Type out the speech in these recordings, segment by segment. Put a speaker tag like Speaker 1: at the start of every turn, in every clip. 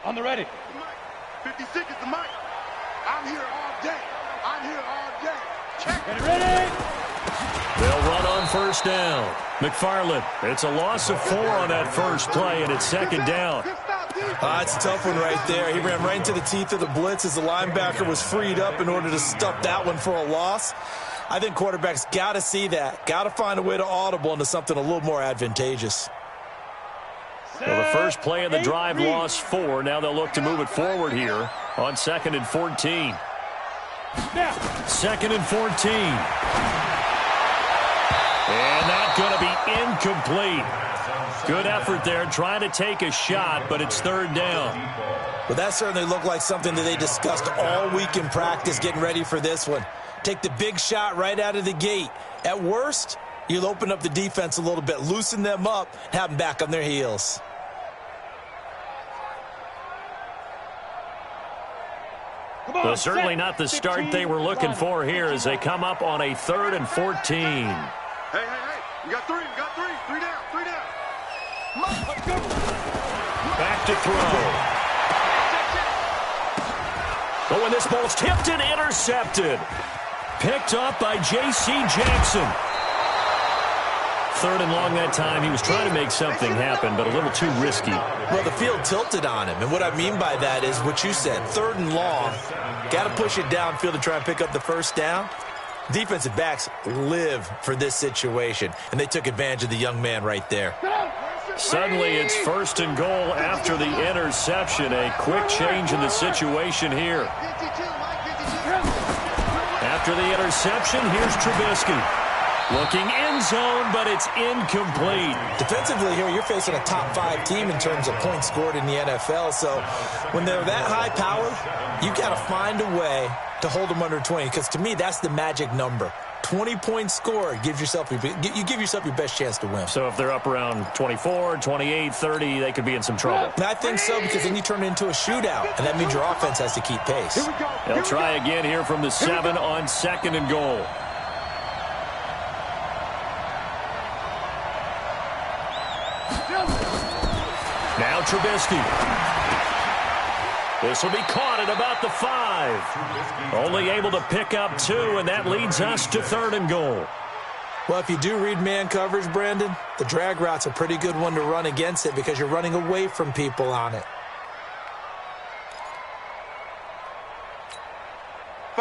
Speaker 1: On the ready.
Speaker 2: 50 seconds to Mike. I'm here all day. I'm here all day. Check.
Speaker 1: Ready.
Speaker 3: They'll run on first down. McFarland, it's a loss of 4 on that first play, and it's second down.
Speaker 4: It's a tough one right there. He ran right into the teeth of the blitz as the linebacker was freed up in order to stuff that one for a loss. I think quarterbacks got to see that. Got to find a way to audible into something a little more advantageous.
Speaker 3: Well, the first play of the drive lost 4. Now they'll look to move it forward here on 2nd and 14. 2nd and 14. And that's going to be incomplete. Good effort there, trying to take a shot, but it's 3rd down.
Speaker 4: Well, that certainly looked like something that they discussed all week in practice getting ready for this one. Take the big shot right out of the gate. At worst, you'll open up the defense a little bit, loosen them up, and have them back on their heels.
Speaker 3: Well, certainly not the start they were looking for here as they come up on a 3rd and 14.
Speaker 2: Hey. You got 3. You got 3. 3 down. 3 down.
Speaker 3: Back to throw. Oh, and this ball's tipped and intercepted. Picked up by J.C. Jackson. 3rd and long that time. He was trying to make something happen, but a little too risky.
Speaker 4: Well, the field tilted on him, and what I mean by that is what you said. 3rd and long. Got to push it downfield to try and pick up the first down. Defensive backs live for this situation, and they took advantage of the young man right there.
Speaker 3: Suddenly it's 1st and goal after the interception. A quick change in the situation here. After the interception, here's Trubisky. Looking end zone, but it's incomplete.
Speaker 4: Defensively here, you're facing a top 5 team in terms of points scored in the NFL. So when they're that high powered, you got to find a way to hold them under 20. Because to me, that's the magic number. 20 points scored, you give yourself your best chance to win.
Speaker 3: So if they're up around 24, 28, 30, they could be in some trouble.
Speaker 4: And I think so, because then you turn it into a shootout, and that means your offense has to keep pace.
Speaker 3: They'll try again here from the 7 on 2nd and goal. Now Trubisky. This will be caught at about the 5. Only able to pick up 2, and that leads us to 3rd and goal.
Speaker 4: Well, if you do read man coverage, Brandon, the drag route's a pretty good one to run against it because you're running away from people on it.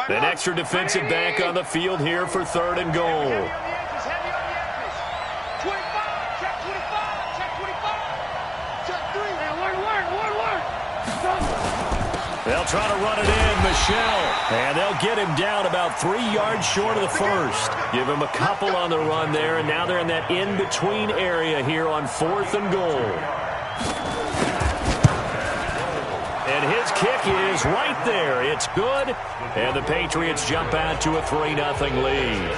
Speaker 3: An extra defensive back on the field here for 3rd and goal. They'll try to run it in, Michelle. And they'll get him down about 3 yards short of the first. Give him a couple on the run there, and now they're in that in-between area here on 4th and goal. And his kick is right there. It's good. And the Patriots jump out to a 3-0 lead.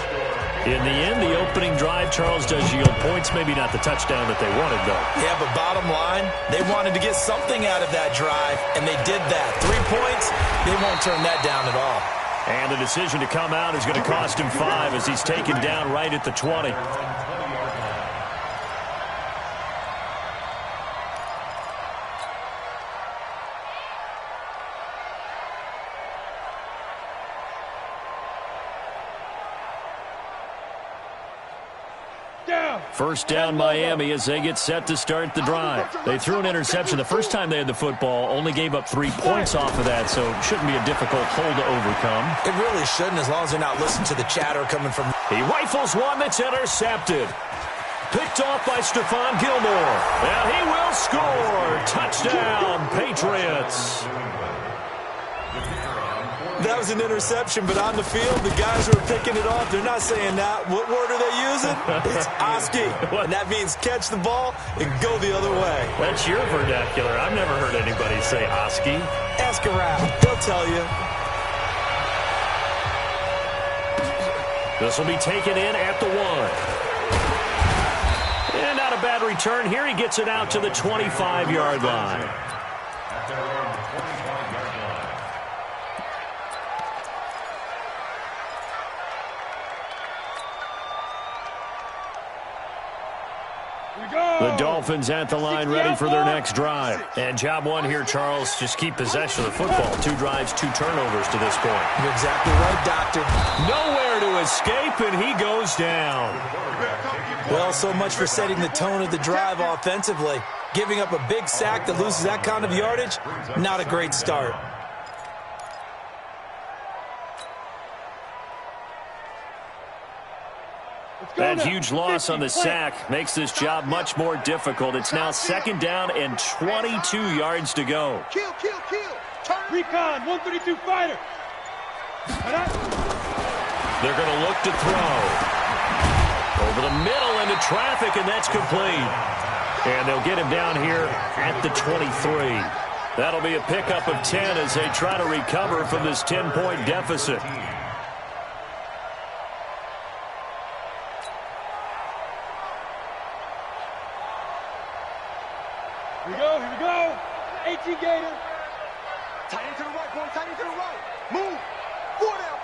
Speaker 3: In the end, the opening drive, Charles, does yield points. Maybe not the touchdown that they wanted, though.
Speaker 4: Yeah, but bottom line, they wanted to get something out of that drive, and they did that. 3 points, they won't turn that down at all.
Speaker 3: And the decision to come out is going to cost him 5 as he's taken down right at the 20. First down, Miami, as they get set to start the drive. They threw an interception the first time they had the football, only gave up 3 points off of that, so it shouldn't be a difficult hole to overcome.
Speaker 4: It really shouldn't, as long as they're not listening to the chatter coming from...
Speaker 3: He rifles one that's intercepted. Picked off by Stephon Gilmore. And he will score. Touchdown, Patriots.
Speaker 4: That was an interception, but on the field, the guys who are picking it off, they're not saying that. What word are they using? It's Oski. And that means catch the ball and go the other way.
Speaker 3: That's your vernacular. I've never heard anybody say Oski.
Speaker 4: Ask around. They'll tell you.
Speaker 3: This will be taken in at the 1. And not a bad return here. He gets it out to the 25-yard line. The Dolphins at the line, ready for their next drive. And job one here, Charles, just keep possession of the football. 2 drives, 2 turnovers to this point.
Speaker 4: You're exactly right, Doctor.
Speaker 3: Nowhere to escape, and he goes down.
Speaker 4: Well, so much for setting the tone of the drive offensively. Giving up a big sack that loses that kind of yardage, not a great start.
Speaker 3: That huge loss on the sack makes this job much more difficult. It's now 2nd down and 22 yards to go.
Speaker 2: Kill.
Speaker 1: Recon, 132 fighter.
Speaker 3: They're going to look to throw. Over the middle into traffic, and that's complete. And they'll get him down here at the 23. That'll be a pickup of 10 as they try to recover from this 10-point deficit.
Speaker 1: Here we go. 18 Gator.
Speaker 2: Tight end to the right, boy. Tight end to the right. Move. 4 down.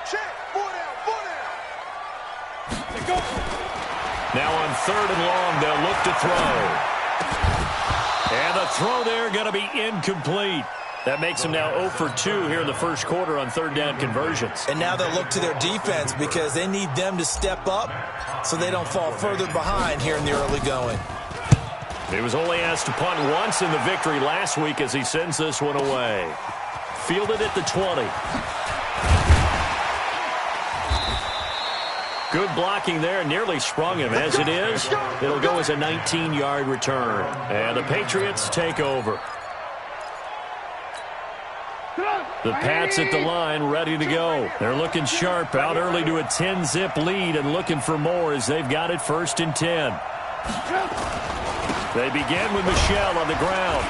Speaker 2: Check. 4 down.
Speaker 1: Let's go.
Speaker 3: Now on 3rd and long, they'll look to throw. And the throw there going to be incomplete. That makes them now 0 for 2 here in the first quarter on 3rd down conversions.
Speaker 4: And now they'll look to their defense because they need them to step up so they don't fall further behind here in the early going.
Speaker 3: He was only asked to punt once in the victory last week as he sends this one away. Fielded at the 20. Good blocking there, nearly sprung him. As it is, it'll go as a 19-yard return. And the Patriots take over. The Pats at the line, ready to go. They're looking sharp, out early to a 10-zip lead and looking for more as they've got it 1st and 10. They begin with Michelle on the ground.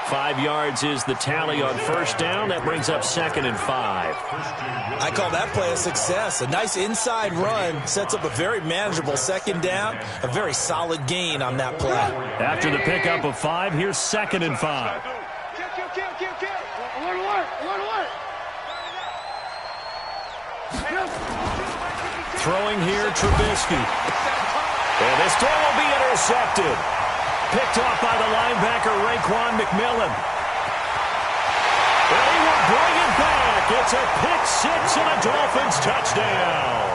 Speaker 3: 5 yards is the tally on 1st down. That brings up 2nd and 5.
Speaker 4: I call that play a success. A nice inside run sets up a very manageable 2nd down. A very solid gain on that play.
Speaker 3: After the pickup of 5, here's 2nd and 5.
Speaker 1: Kill. Alert.
Speaker 3: Throwing here, Trubisky. And this throw will be intercepted. Picked off by the linebacker, Raekwon McMillan. And he will bring it back. It's a pick 6 and a Dolphins touchdown.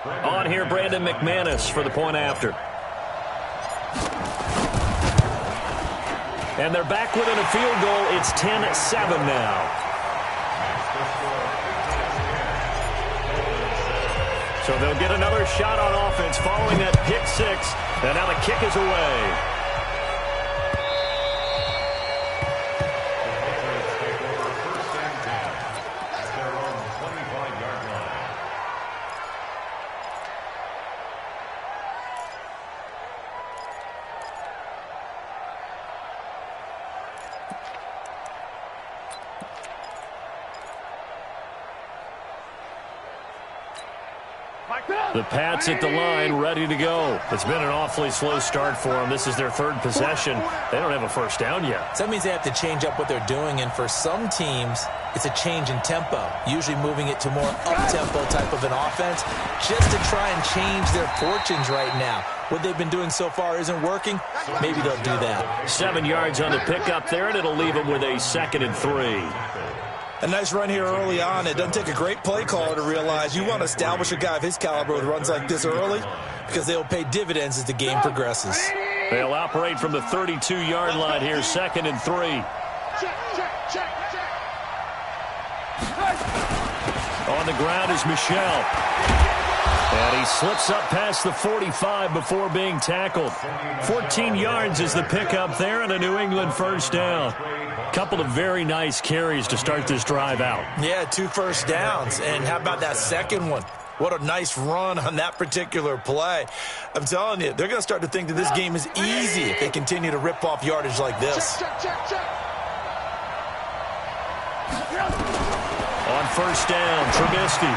Speaker 3: On here, Brandon McManus for the point after. And they're back within a field goal. It's 10-7 now. So they'll get another shot on offense following that pick six. And now the kick is away. The Pats at the line, ready to go. It's been an awfully slow start for them. This is their third possession. They don't have a first down yet.
Speaker 4: So that means they have to change up what they're doing, and for some teams, it's a change in tempo, usually moving it to more up-tempo type of an offense, just to try and change their fortunes right now. What they've been doing so far isn't working. Maybe they'll do that. 7 yards on the pickup there, and it'll leave them with a 2nd and 3.
Speaker 5: A nice run here early on. It doesn't take a great play caller to realize you want to establish a guy of his caliber with runs like this early because they'll pay dividends as the game progresses.
Speaker 3: They'll operate from the 32-yard line here, 2nd and 3. On the ground is Michel. And he slips up past the 45 before being tackled. 14 yards is the pickup there and a New England first down. Couple of very nice carries to start this drive out.
Speaker 4: Yeah, 2 first downs. And how about that second one? What a nice run on that particular play. I'm telling you, they're going to start to think that this game is easy if they continue to rip off yardage like this.
Speaker 3: On first down, Trubisky.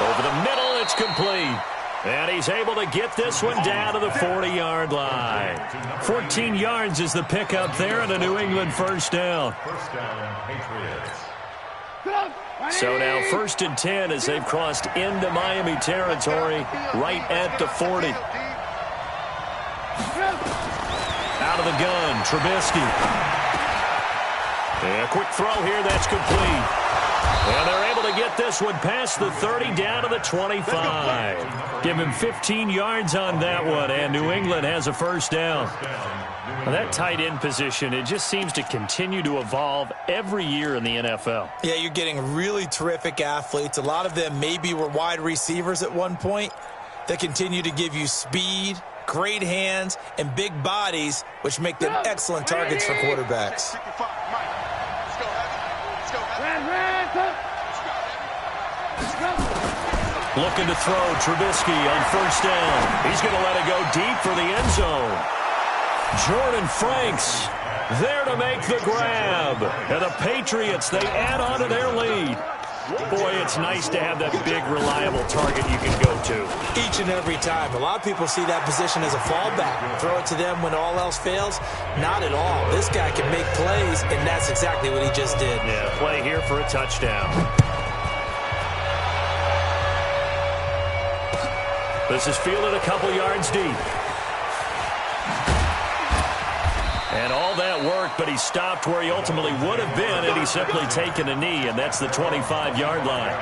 Speaker 3: Over the middle, it's complete. And he's able to get this one down to the 40-yard line. 14 yards is the pickup there and a New England first down. So now 1st and 10 as they've crossed into Miami territory right at the 40. Out of the gun, Trubisky. And a quick throw here, that's complete. And they're able to get this one past the 30 down to the 25. Give him 15 yards on that one, and New England has a first down. Well, that tight end position, it just seems to continue to evolve every year in the NFL.
Speaker 4: Yeah, you're getting really terrific athletes. A lot of them maybe were wide receivers at one point. They continue to give you speed, great hands, and big bodies, which make them excellent targets for quarterbacks.
Speaker 3: Looking to throw, Trubisky on first down. He's going to let it go deep for the end zone. Jordan Franks there to make the grab. And the Patriots, they add on to their lead. Boy, it's nice to have that big, reliable target you can go to.
Speaker 4: Each and every time. A lot of people see that position as a fallback. Throw it to them when all else fails. Not at all. This guy can make plays, and that's exactly what he just did.
Speaker 3: Yeah, play here for a touchdown. This is fielded a couple yards deep. And all that work, but he stopped where he ultimately would have been, and he's simply taken a knee, and that's the 25-yard line.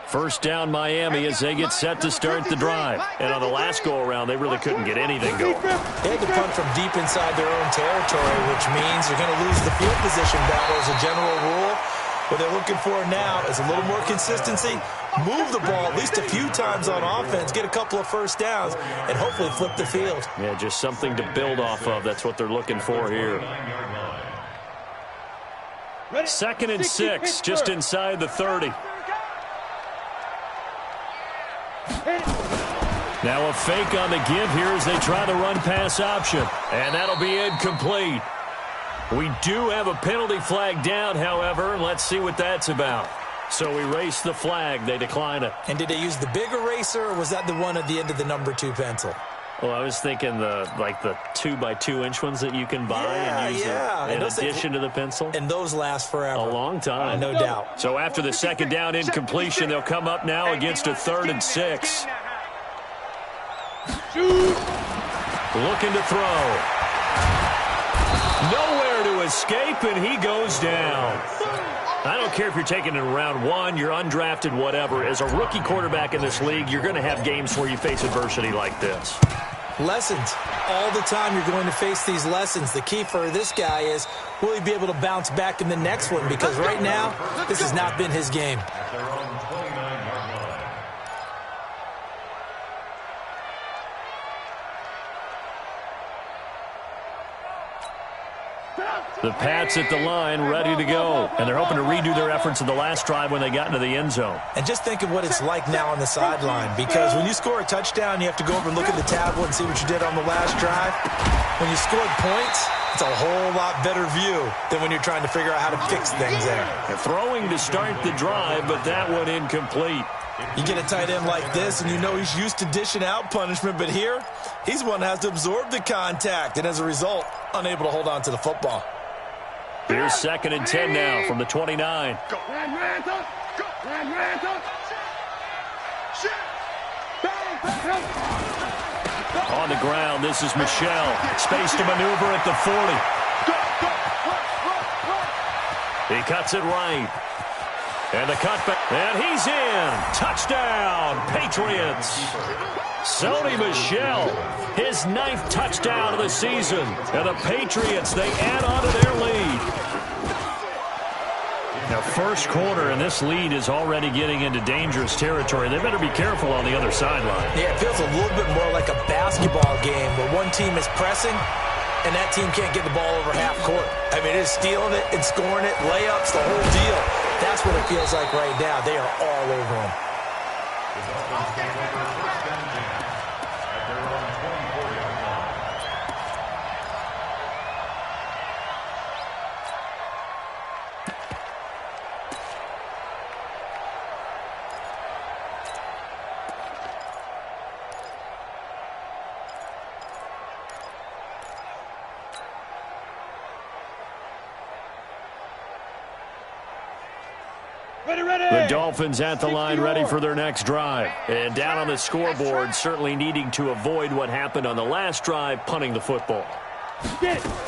Speaker 3: First down Miami as they get set to start the drive. And on the last go-around, they really couldn't get anything going.
Speaker 4: They had to punt from deep inside their own territory, which means they're going to lose the field position battle as a general rule. What they're looking for now is a little more consistency, move the ball at least a few times on offense, get a couple of first downs, and hopefully flip the field.
Speaker 3: Yeah, just something to build off of. That's what they're looking for here. 2nd and 6, just inside the 30. Now a fake on the give here as they try the run-pass option. And that'll be incomplete. We do have a penalty flag down, however. Let's see what that's about. So we erase the flag. They decline it.
Speaker 4: And did they use the big eraser, or was that the one at the end of the number 2 pencil?
Speaker 3: Well, I was thinking the 2x2-inch ones that you can buy and use in addition to the pencil.
Speaker 4: And those last forever.
Speaker 3: A long time.
Speaker 4: No doubt.
Speaker 3: So after the second down incompletion, they'll come up now against a 3rd and 6. Looking to throw. Nowhere to escape, and he goes down. I don't care if you're taking it in round 1, you're undrafted, whatever. As a rookie quarterback in this league, you're going to have games where you face adversity like this.
Speaker 4: Lessons. All the time you're going to face these lessons. The key for this guy is, will he be able to bounce back in the next one? Because right now, this has not been his game.
Speaker 3: The Pats at the line, ready to go. And they're hoping to redo their efforts in the last drive when they got into the end zone.
Speaker 4: And just think of what it's like now on the sideline. Because when you score a touchdown, you have to go over and look at the tablet and see what you did on the last drive. When you scored points, it's a whole lot better view than when you're trying to figure out how to fix things there.
Speaker 3: And throwing to start the drive, but that one incomplete.
Speaker 4: You get a tight end like this, and you know he's used to dishing out punishment. But here, he's one that has to absorb the contact. And as a result, unable to hold on to the football.
Speaker 3: Here's 2nd and 10 now from the 29.
Speaker 2: Go.
Speaker 3: On the ground, this is Michel. Space to maneuver at the 40. He cuts it right. And the cutback. And he's in. Touchdown, Patriots. Sony Michel, his 9th touchdown of the season. And the Patriots, they add on to their lead. Now, first quarter, and this lead is already getting into dangerous territory. They better be careful on the other sideline.
Speaker 4: Yeah, it feels a little bit more like a basketball game where one team is pressing and that team can't get the ball over half court. I mean, it's stealing it and scoring it, layups, the whole deal. That's what it feels like right now. They are all over them.
Speaker 3: The Dolphins at the line, ready for their next drive. And down on the scoreboard, certainly needing to avoid what happened on the last drive, punting the football.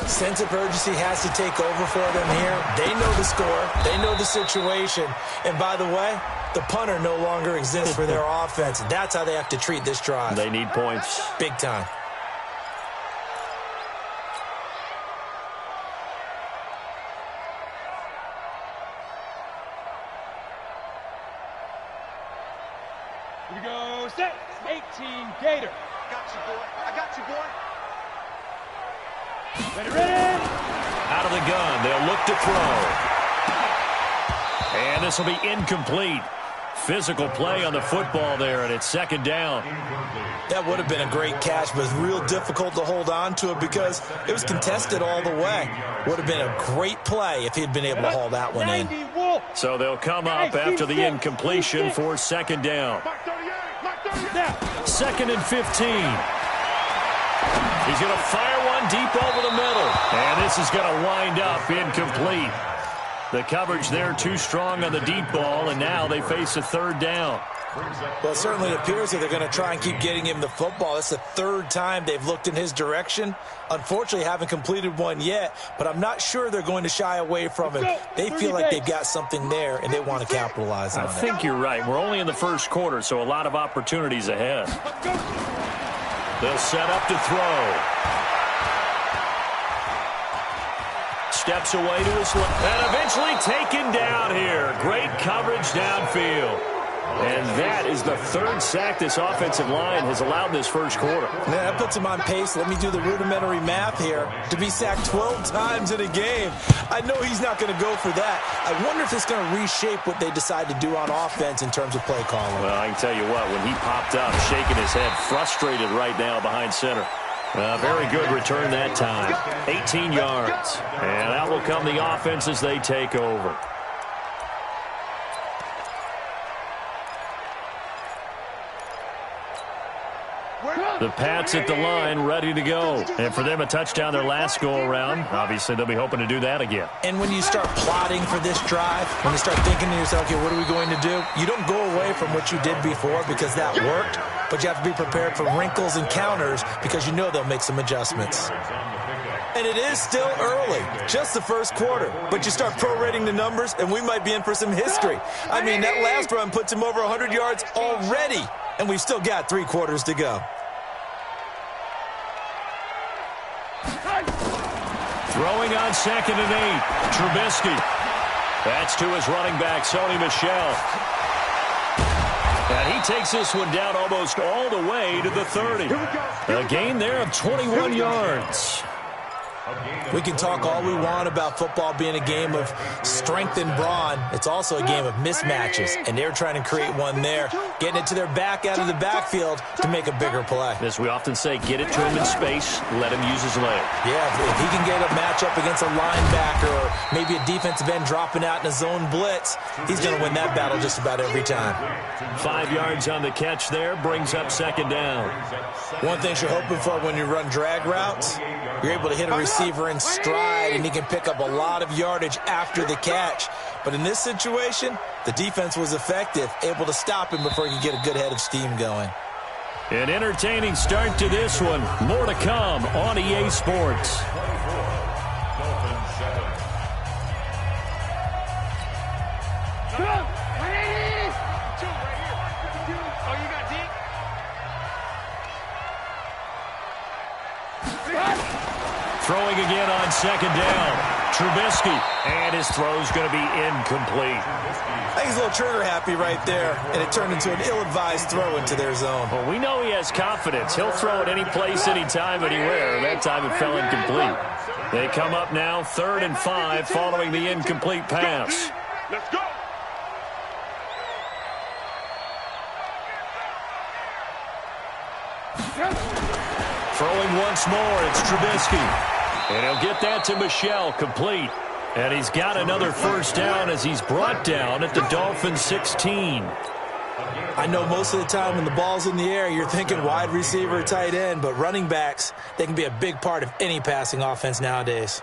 Speaker 4: Sense of urgency has to take over for them here. They know the score. They know the situation. And by the way, the punter no longer exists for their offense. That's how they have to treat this drive.
Speaker 3: They need points.
Speaker 4: Big time.
Speaker 1: Here we go, set, 18, Gator.
Speaker 2: I got you, boy.
Speaker 1: Ready.
Speaker 3: Out of the gun, they'll look to throw. And this will be incomplete. Physical play on the football there, and it's 2nd down.
Speaker 4: That would have been a great catch, but it's real difficult to hold on to it because it was contested all the way. Would have been a great play if he'd been able to haul that one in.
Speaker 3: So they'll come up after the incompletion for 2nd down. 2nd and 15. He's going to fire one deep over the middle. And this is going to wind up incomplete. The coverage there too strong on the deep ball, and now they face a 3rd down.
Speaker 4: Well, it certainly appears that they're going to try and keep getting him the football. That's the 3rd time they've looked in his direction. Unfortunately, haven't completed one yet, but I'm not sure they're going to shy away from him. They feel like they've got something there, and they want to capitalize on it.
Speaker 3: I think you're right. We're only in the first quarter, so a lot of opportunities ahead. They'll set up to throw. Steps away to his left. And eventually taken down here. Great coverage downfield. And that is the 3rd sack this offensive line has allowed this first quarter.
Speaker 4: Yeah, that puts him on pace. Let me do the rudimentary math here. To be sacked 12 times in a game, I know he's not going to go for that. I wonder if it's going to reshape what they decide to do on offense in terms of play calling.
Speaker 3: Well, I can tell you what, when he popped up, shaking his head, frustrated right now behind center. Very good return that time. 18 yards. And out will come the offense as they take over. The Pats at the line, ready to go. And for them, a touchdown their last go-around. Obviously, they'll be hoping to do that again.
Speaker 4: And when you start plotting for this drive, when you start thinking to yourself, okay, what are we going to do? You don't go away from what you did before because that worked, but you have to be prepared for wrinkles and counters because you know they'll make some adjustments. And it is still early, just the first quarter. But you start prorating the numbers, and we might be in for some history. I mean, that last run puts him over 100 yards already, and we've still got 3 quarters to go.
Speaker 3: Throwing on 2nd and 8, Trubisky. That's to his running back, Sony Michel. And he takes this one down almost all the way to the 30. A gain there of 21 yards.
Speaker 4: We can talk all we want about football being a game of strength and brawn. It's also a game of mismatches, and they're trying to create one there, getting it to their back out of the backfield to make a bigger play.
Speaker 3: As we often say, get it to him in space, let him use his leg.
Speaker 4: Yeah, if he can get a matchup against a linebacker or maybe a defensive end dropping out in a zone blitz, he's going to win that battle just about every time.
Speaker 3: 5 yards on the catch there, brings up 2nd down.
Speaker 4: One thing you're hoping for when you run drag routes, you're able to hit a receiver in stride, and he can pick up a lot of yardage after the catch. But in this situation, the defense was effective, able to stop him before he could get a good head of steam going.
Speaker 3: An entertaining start to this one. More to come on EA Sports. Throwing again on 2nd down. Trubisky, and his throw's going to be incomplete.
Speaker 4: I think he's a little trigger happy right there, and it turned into an ill-advised throw into their zone.
Speaker 3: Well, we know he has confidence. He'll throw it any place, anytime, anywhere. That time it fell incomplete. They come up now 3rd and 5 following the incomplete pass.
Speaker 2: Let's go.
Speaker 3: Throwing once more, it's Trubisky. And he'll get that to Michel, complete. And he's got another first down as he's brought down at the Dolphins' 16.
Speaker 4: I know most of the time when the ball's in the air, you're thinking wide receiver, tight end, but running backs, they can be a big part of any passing offense nowadays.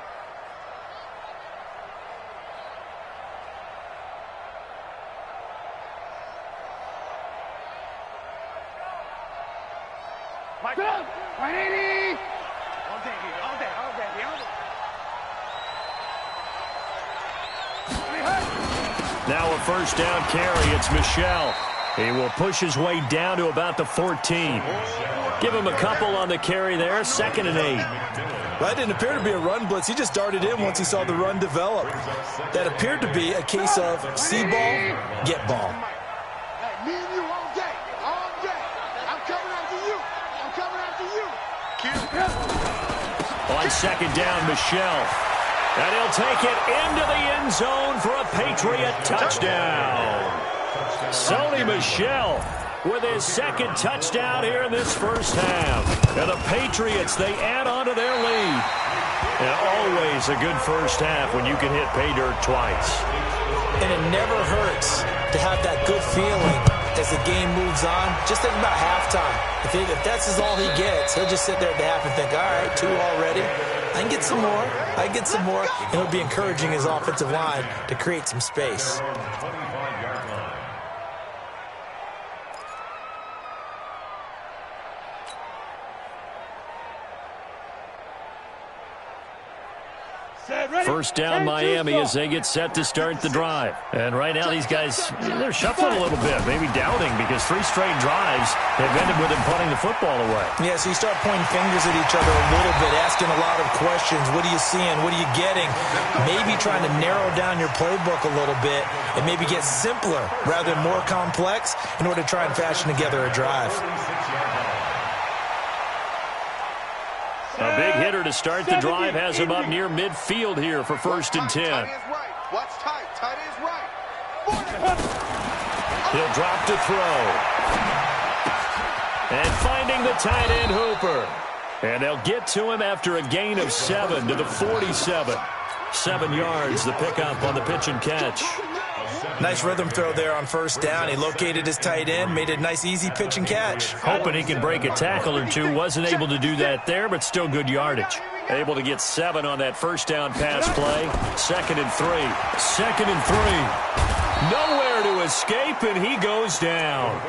Speaker 3: Now a first down carry. It's Michel. He will push his way down to about the 14. Give him a couple on the carry there. 2nd and 8.
Speaker 4: That didn't appear to be a run blitz. He just darted in once he saw the run develop. That appeared to be a case of see ball, get ball.
Speaker 2: Hey, me and you all day. All day. I'm coming after you. I'm coming after you.
Speaker 3: On 2nd down, Michel. And he'll take it into the end zone for a Patriot touchdown. Sony Michel with his 2nd touchdown here in this first half. And the Patriots, they add on to their lead. And always a good first half when you can hit pay dirt twice.
Speaker 4: And it never hurts to have that good feeling as the game moves on. Just think about halftime. If that's all he gets, he'll just sit there at the half and think, all right, 2 already. I can get some more. I can get some more. And he'll be encouraging his offensive line to create some space.
Speaker 3: First down Miami as they get set to start the drive. And right now these guys, they're shuffling a little bit, maybe doubting because 3 straight drives have ended with them punting the football away.
Speaker 4: Yeah, so you start pointing fingers at each other a little bit, asking a lot of questions. What are you seeing? What are you getting? Maybe trying to narrow down your playbook a little bit and maybe get simpler rather than more complex in order to try and fashion together a drive.
Speaker 3: A big hitter to start the drive has him up near midfield here for 1st and 10.
Speaker 2: Watch tight. Tight is right.
Speaker 3: He'll drop to throw. And finding the tight end Hooper. And they'll get to him after a gain of 7 to the 47. 7 yards, the pickup on the pitch and catch.
Speaker 5: Nice rhythm throw there on first down. He located his tight end, made a nice easy pitch and catch.
Speaker 3: Hoping he could break a tackle or two. Wasn't able to do that there, but still good yardage. Able to get 7 on that first down pass play. 2nd and 3. 2nd and 3. Nowhere to escape, and he goes down.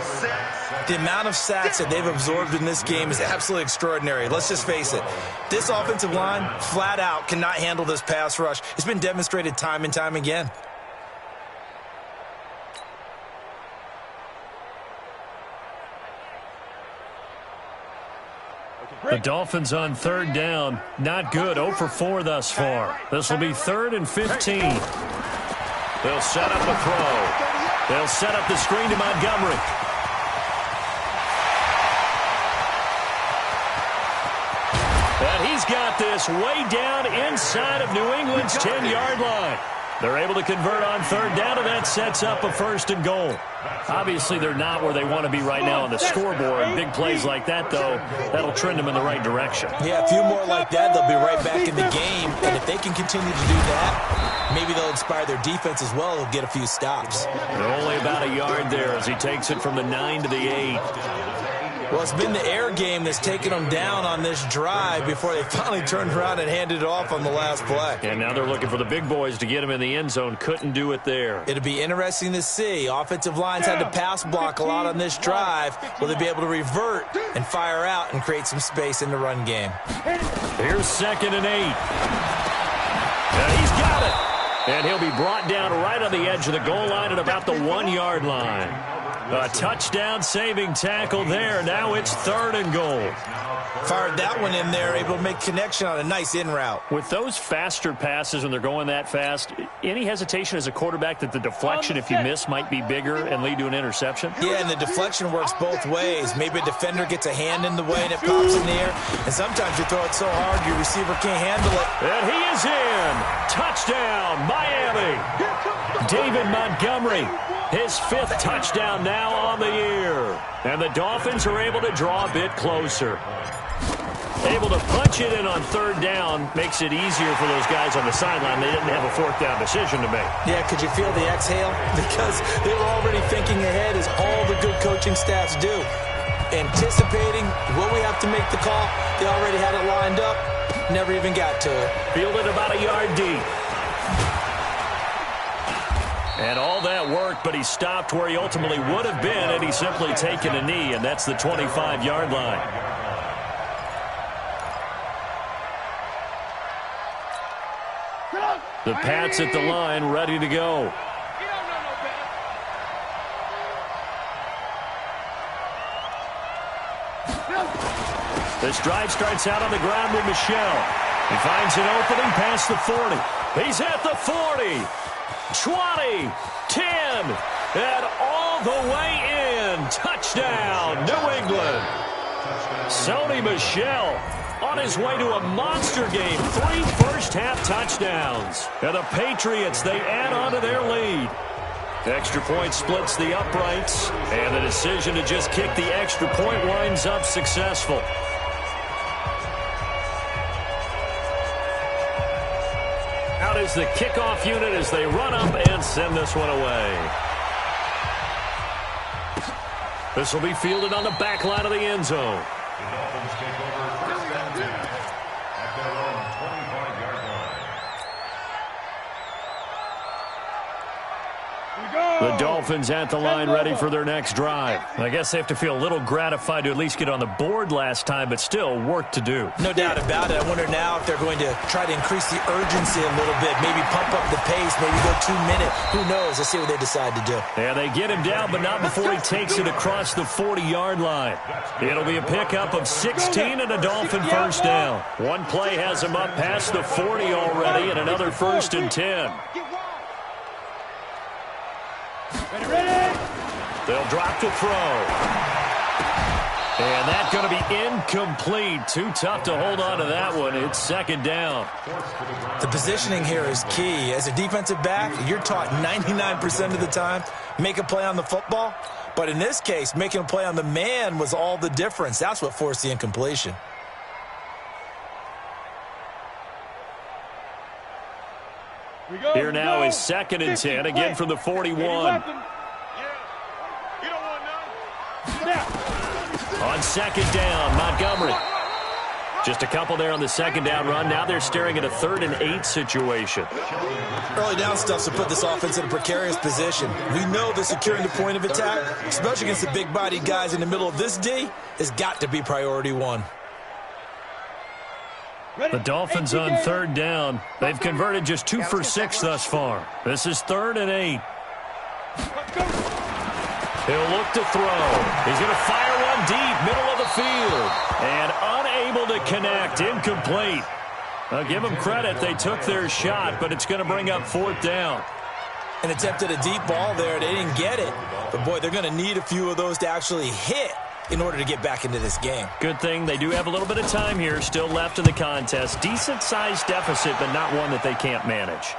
Speaker 5: The amount of sacks that they've absorbed in this game is absolutely extraordinary. Let's just face it. This offensive line, flat out, cannot handle this pass rush. It's been demonstrated time and time again.
Speaker 3: The Dolphins on 3rd down. Not good. 0 for 4 thus far. This will be 3rd and 15. They'll set up a throw. They'll set up the screen to Montgomery. And he's got this way down inside of New England's 10-yard line. They're able to convert on 3rd down, and that sets up a 1st and goal. Obviously, they're not where they want to be right now on the scoreboard. Big plays like that, though, that'll trend them in the right direction.
Speaker 5: Yeah, a few more like that, they'll be right back in the game. And if they can continue to do that, maybe they'll inspire their defense as well. They'll get a few stops.
Speaker 3: They're only about a yard there as he takes it from the 9 to the 8.
Speaker 5: Well, it's been the air game that's taken them down on this drive before they finally turned around and handed it off on the last play.
Speaker 3: And now they're looking for the big boys to get him in the end zone. Couldn't do it there.
Speaker 5: It'll be interesting to see. Offensive lines had to pass block a lot on this drive. Will they be able to revert and fire out and create some space in the run game?
Speaker 3: Here's 2nd and 8. And he's got it. And he'll be brought down right on the edge of the goal line at about the 1-yard line. A touchdown-saving tackle there. Now it's 3rd and goal.
Speaker 5: Fired that one in there, able to make connection on a nice in route.
Speaker 3: With those faster passes when they're going that fast, any hesitation as a quarterback that the deflection, if you miss, might be bigger and lead to an interception?
Speaker 5: Yeah, and the deflection works both ways. Maybe a defender gets a hand in the way and it pops in the air. And sometimes you throw it so hard your receiver can't handle it.
Speaker 3: And he is in. Touchdown, Miami. David Montgomery, his 5th touchdown now on the year. And the Dolphins are able to draw a bit closer. Able to punch it in on 3rd down makes it easier for those guys on the sideline. They didn't have a 4th down decision to make.
Speaker 5: Yeah, could you feel the exhale? Because they were already thinking ahead, as all the good coaching staffs do. Anticipating, will we have to make the call? They already had it lined up. Never even got to it.
Speaker 3: Fielded about a yard deep. And all that worked, but he stopped where he ultimately would have been had he simply taken a knee, and that's the 25-yard line. The Pats at the line, ready to go. This drive starts out on the ground with Michel. He finds an opening past the 40. He's at the 40. 20, 10, and all the way in. Touchdown, New England. Sony Michel on his way to a monster game. 3 first-half touchdowns. And the Patriots, they add on to their lead. The extra point splits the uprights, and the decision to just kick the extra point winds up successful. Out is the kickoff unit as they run up and send this one away. This will be fielded on the back line of the end zone. The Dolphins at the line ready for their next drive. I guess they have to feel a little gratified to at least get on the board last time, but still work to do.
Speaker 5: No doubt about it. I wonder now if they're going to try to increase the urgency a little bit, maybe pump up the pace, maybe go 2-minute. Who knows? Let's see what they decide to do.
Speaker 3: Yeah, they get him down, but not before he takes it across the 40-yard line. It'll be a pickup of 16 and a Dolphin first down. One play has him up past the 40 already, and another 1st and 10.
Speaker 1: Ready?
Speaker 3: They'll drop to throw. And that's going to be incomplete. Too tough to hold on to that one. It's 2nd down.
Speaker 5: The positioning here is key. As a defensive back, you're taught 99% of the time, make a play on the football. But in this case, making a play on the man was all the difference. That's what forced the incompletion.
Speaker 3: Here now is 2nd and 10, again from the 41. On 2nd down, Montgomery. Just a couple there on the 2nd down run. Now they're staring at a 3rd and 8 situation.
Speaker 5: Early down stuff to put this offense in a precarious position. We know that securing the point of attack, especially against the big-bodied guys in the middle of this D, has got to be priority one.
Speaker 3: The Dolphins on 3rd down. They've converted just 2 for 6 thus far. This is 3rd and 8. He'll look to throw. He's going to fire one deep, middle of the field. And unable to connect, incomplete. I'll give them credit. They took their shot, but it's going to bring up 4th down.
Speaker 5: An attempt at a deep ball there. They didn't get it. But, boy, they're going to need a few of those to actually hit in order to get back into this game.
Speaker 3: Good thing they do have a little bit of time here still left in the contest. Decent-sized deficit, but not one that they can't manage.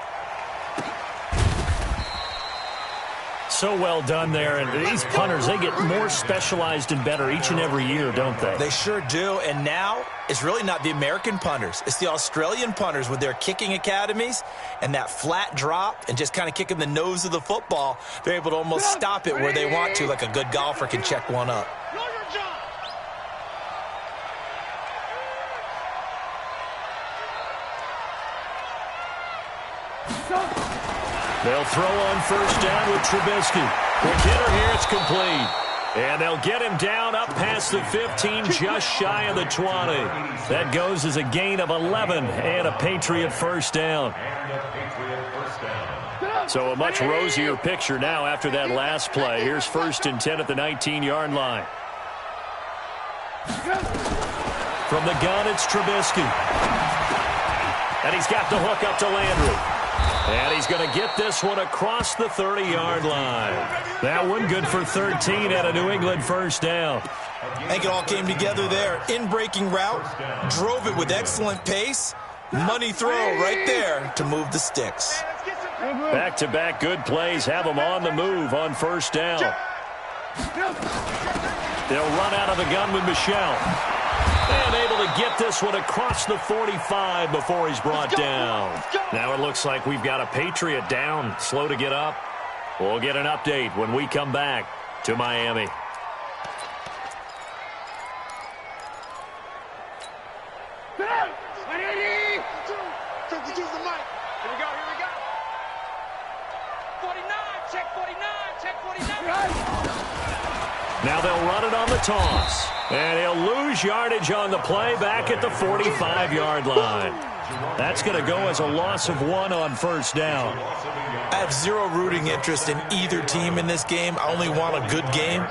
Speaker 3: So well done there. And these punters, they get more specialized and better each and every year, don't they?
Speaker 5: They sure do. And now it's really not the American punters. It's the Australian punters with their kicking academies and that flat drop and just kind of kicking the nose of the football. They're able to almost stop it where they want to, like a good golfer can check one up.
Speaker 3: They'll throw on 1st down with Trubisky. Quick hitter here, it's complete. And they'll get him down up past the 15, just shy of the 20. That goes as a gain of 11 and a Patriot 1st down. So a much rosier picture now after that last play. Here's 1st and 10 at the 19-yard line. From the gun, it's Trubisky. And he's got the hook up to Landry. And he's going to get this one across the 30-yard line. That one good for 13 at a New England 1st down.
Speaker 5: I think it all came together there. In-breaking route, drove it with excellent pace. Money throw right there to move the sticks.
Speaker 3: Back-to-back good plays have them on the move on 1st down. They'll run out of the gun with Michel. And able to get this one across the 45 before he's brought down. Now it looks like we've got a Patriot down, slow to get up. We'll get an update when we come back to Miami. Now they'll run it on the toss. And he'll lose yardage on the play back at the 45-yard line. That's going to go as a loss of 1 on 1st down.
Speaker 5: I have zero rooting interest in either team in this game. I only want a good game.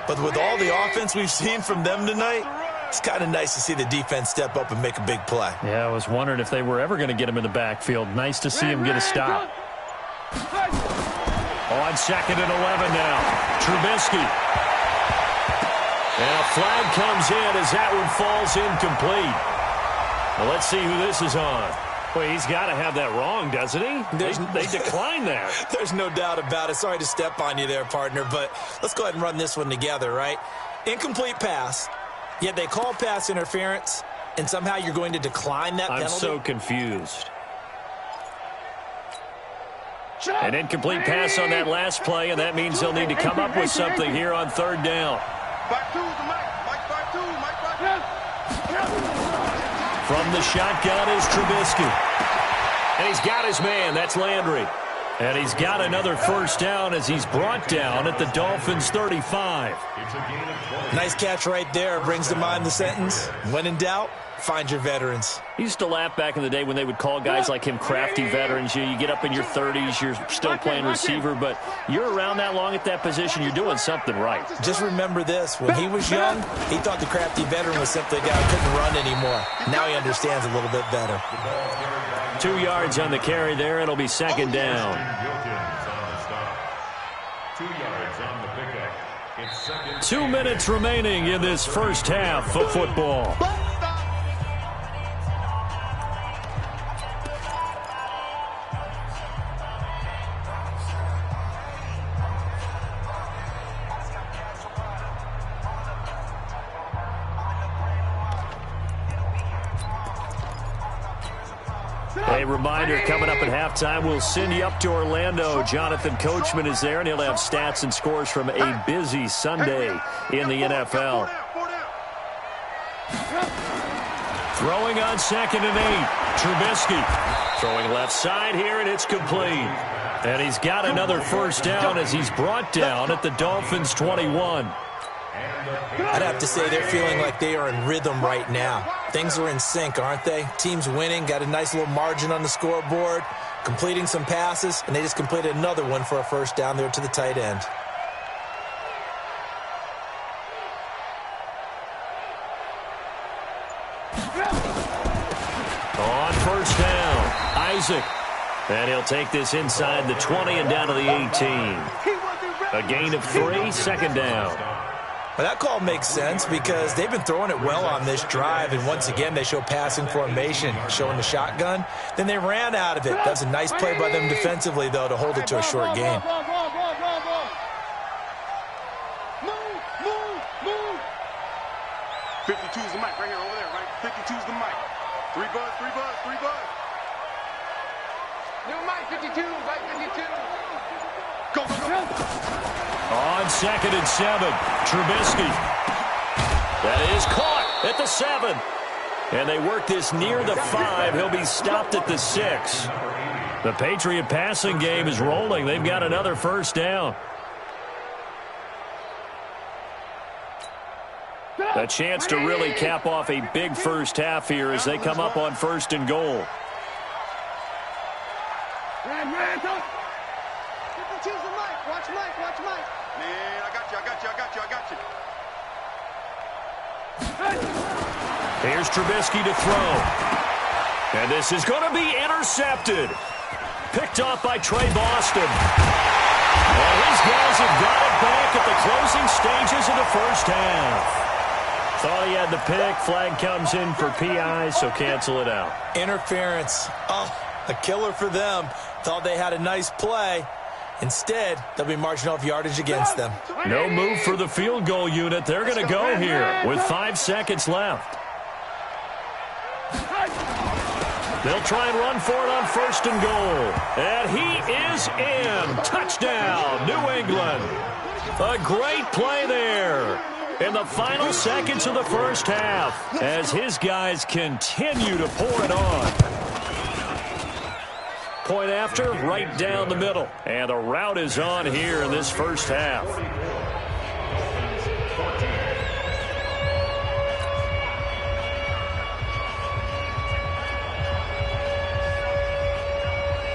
Speaker 5: But with all the offense we've seen from them tonight, it's kind of nice to see the defense step up and make a big play.
Speaker 3: Yeah, I was wondering if they were ever going to get him in the backfield. Nice to see him get a stop. On 2nd and 11 now. Trubisky. And a flag comes in as that one falls incomplete. Well, let's see who this is on. Well, he's got to have that wrong, doesn't he? They declined that.
Speaker 5: There's no doubt about it. Sorry to step on you there, partner, but let's go ahead and run this one together, right? Incomplete pass, yet they call pass interference, and somehow you're going to decline that penalty?
Speaker 3: I'm so confused. An incomplete pass on that last play, and that means they'll need to come up with something here on 3rd down. From the shotgun is Trubisky. And he's got his man. That's Landry. And he's got another 1st down as he's brought down at the Dolphins' 35.
Speaker 5: Nice catch right there. Brings to mind the sentence, when in doubt, find your veterans.
Speaker 3: He used to laugh back in the day when they would call guys like him crafty veterans. You get up in your 30s, you're still playing receiver, but you're around that long at that position, you're doing something right.
Speaker 5: Just remember this. When he was young, he thought the crafty veteran was simply a guy who couldn't run anymore. Now he understands a little bit better.
Speaker 3: 2 yards on the carry there. It'll be 2nd down. 2 minutes remaining in this first half of football. A reminder, coming up at halftime, we'll send you up to Orlando. Jonathan Coachman is there, and he'll have stats and scores from a busy Sunday in the NFL. Throwing on 2nd and 8. Trubisky throwing left side here, and it's complete. And he's got another first down as he's brought down at the Dolphins' 21.
Speaker 5: I'd have to say they're feeling like they are in rhythm right now. Things are in sync, aren't they? Team's winning, got a nice little margin on the scoreboard, completing some passes, and they just completed another one for a first down there to the tight end.
Speaker 3: On first down, Isaac. And he'll take this inside the 20 and down to the 18. A gain of 3, 2nd down.
Speaker 5: Well, that call makes sense because they've been throwing it well on this drive, and once again they show passing formation, showing the shotgun. Then they ran out of it. That's a nice play by them defensively, though, to hold it to a short gain.
Speaker 2: Move, move, move. 52's the mic right here over there, right? 52's the mic. 3 buzz, 3 buzz, 3 buzz.
Speaker 1: New mic 52, mic 52.
Speaker 2: Go, go, go.
Speaker 3: On 2nd and 7, Trubisky. That is caught at the 7. And they work this near the 5. He'll be stopped at the 6. The Patriot passing game is rolling. They've got another first down. A chance to really cap off a big first half here as they come up on 1st and goal.
Speaker 1: Ran, go.
Speaker 6: 52's the mic. Watch Mike, watch Mike.
Speaker 2: Man, I got you, I got you, I got you, I got you.
Speaker 3: Here's Trubisky to throw. And this is going to be intercepted. Picked off by Trey Boston. And his guys have got it back at the closing stages of the first half. Thought he had the pick. Flag comes in for PI, so cancel it out.
Speaker 5: Interference. Oh, a killer for them. Thought they had a nice play. Instead, they'll be marching off yardage against them.
Speaker 3: No move for the field goal unit. They're going to go here with 5 seconds left. They'll try and run for it on 1st and goal. And he is in. Touchdown, New England. A great play there in the final seconds of the first half as his guys continue to pour it on. Point after, right down the middle. And the route is on here in this first half.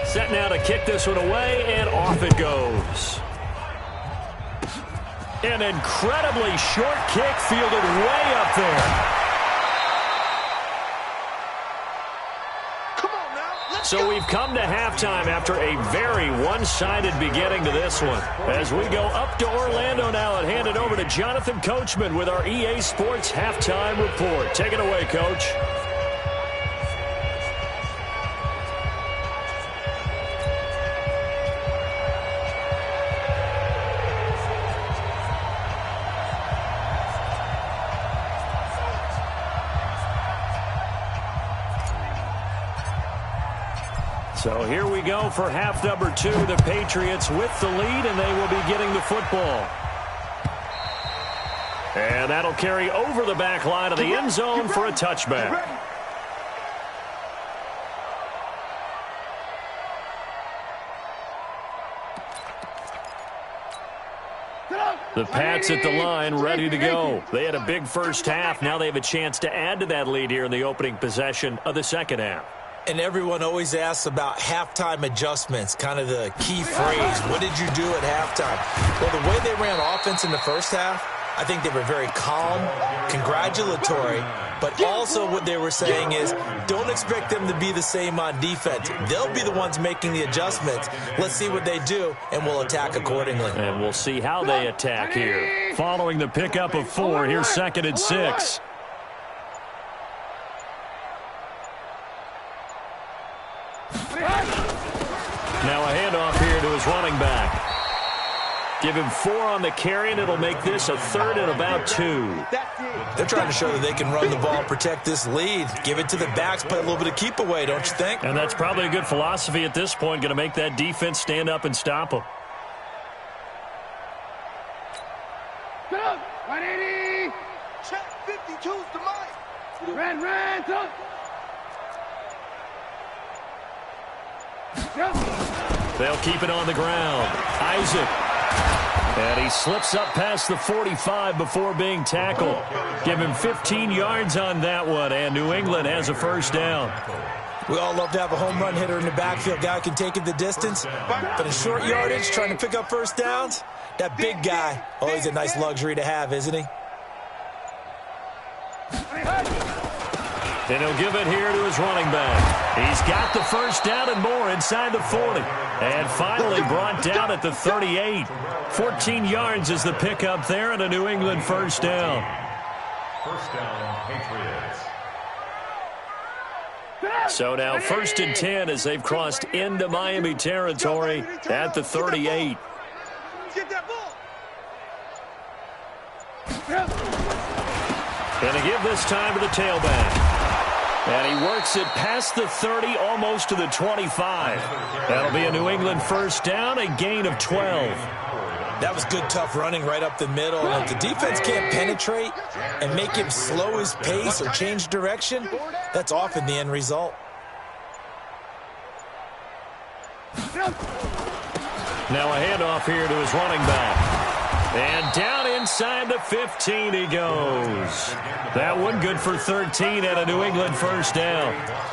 Speaker 3: Set now to kick this one away, and off it goes. An incredibly short kick fielded way up there. So we've come to halftime after a very one-sided beginning to this one. As we go up to Orlando now and hand it over to Jonathan Coachman with our EA Sports Halftime Report. Take it away, Coach. So here we go for half number 2. The Patriots with the lead, and they will be getting the football. And that'll carry over the back line of the end zone for a touchback. The Pats at the line, ready to go. They had a big first half. Now they have a chance to add to that lead here in the opening possession of the second half.
Speaker 5: And everyone always asks about halftime adjustments, kind of the key phrase. What did you do at halftime? Well, the way they ran offense in the first half, I think they were very calm, congratulatory, but also what they were saying is don't expect them to be the same on defense. They'll be the ones making the adjustments. Let's see what they do, and we'll attack accordingly.
Speaker 3: And we'll see how they attack here. Following the pickup of 4, here's 2nd and 6. Now a handoff here to his running back. Give him 4 on the carry, and it'll make this a 3rd and about 2.
Speaker 5: They're trying to show that they can run the ball and protect this lead. Give it to the backs, play a little bit of keep away, don't you think?
Speaker 3: And that's probably a good philosophy at this point, going to make that defense stand up and stop them.
Speaker 1: Get up! 180!
Speaker 2: Check 52's to Mike.
Speaker 1: Ran, up!
Speaker 3: They'll keep it on the ground. Isaac. And he slips up past the 45 before being tackled. Give him 15 yards on that one, and New England has a first down.
Speaker 5: We all love to have a home run hitter in the backfield. Guy can take it the distance. But in short yardage, trying to pick up first downs, that big guy, always a nice luxury to have, isn't he?
Speaker 3: And he'll give it here to his running back. He's got the first down and more inside the 40. And finally brought down at the 38. 14 yards is the pickup there and a New England first down.
Speaker 7: First down, Patriots.
Speaker 3: So now 1st and 10 as they've crossed into Miami territory at the 38.
Speaker 2: Get that ball.
Speaker 3: And to give this time to the tailback. And he works it past the 30, almost to the 25. That'll be a New England first down, a gain of 12.
Speaker 5: That was good, tough running right up the middle. And if the defense can't penetrate and make him slow his pace or change direction, that's often the end result.
Speaker 3: Now a handoff here to his running back. And down inside the 15 he goes. That one good for 13 and a New England first down.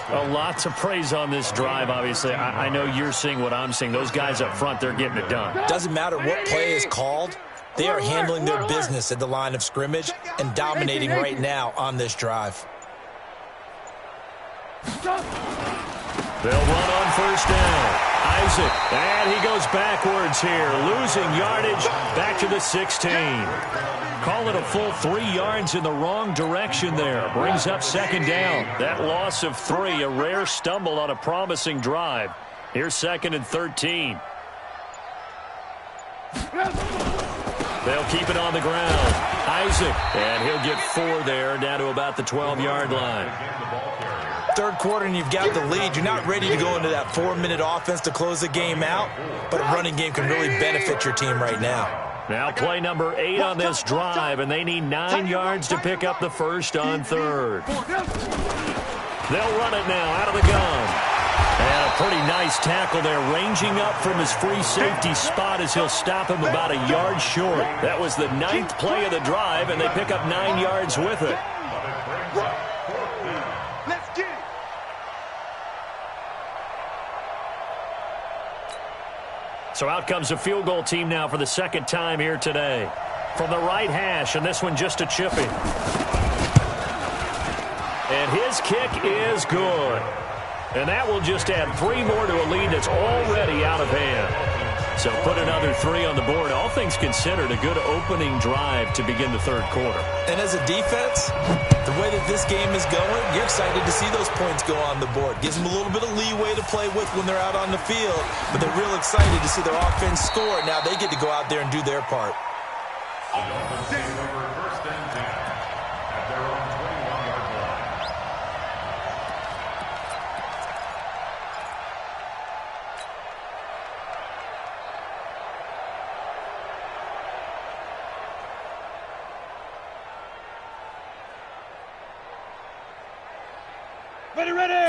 Speaker 3: A lot to praise on this drive, obviously. I know you're seeing what I'm seeing. Those guys up front, they're getting it done.
Speaker 5: Doesn't matter what play is called. They are handling their business at the line of scrimmage and dominating right now on this drive.
Speaker 3: They'll run on first down. Isaac, and he goes backwards here, losing yardage back to the 16. Call it a full 3 yards in the wrong direction there. Brings up second down. That loss of 3, a rare stumble on a promising drive. Here's 2nd and 13. They'll keep it on the ground. Isaac, and he'll get 4 there, down to about the 12-yard line.
Speaker 5: Third quarter and you've got the lead. You're not ready to go into that 4-minute offense to close the game out, but a running game can really benefit your team right now.
Speaker 3: Now play number 8 on this drive, and they need 9 yards to pick up the first on 3rd. They'll run it now out of the gun. And a pretty nice tackle there, ranging up from his free safety spot as he'll stop him about a yard short. That was the 9th play of the drive, and they pick up 9 yards with it. So out comes a field goal team now for the 2nd time here today. From the right hash, and this one just a chippy. And his kick is good. And that will just add 3 more to a lead that's already out of hand. So put another 3 on the board. All things considered, a good opening drive to begin the 3rd quarter.
Speaker 5: And as a defense, the way that this game is going, you're excited to see those points go on the board. Gives them a little bit of leeway to play with when they're out on the field. But they're real excited to see their offense score. Now they get to go out there and do their part.
Speaker 7: First and 10 at their own 21-yard line.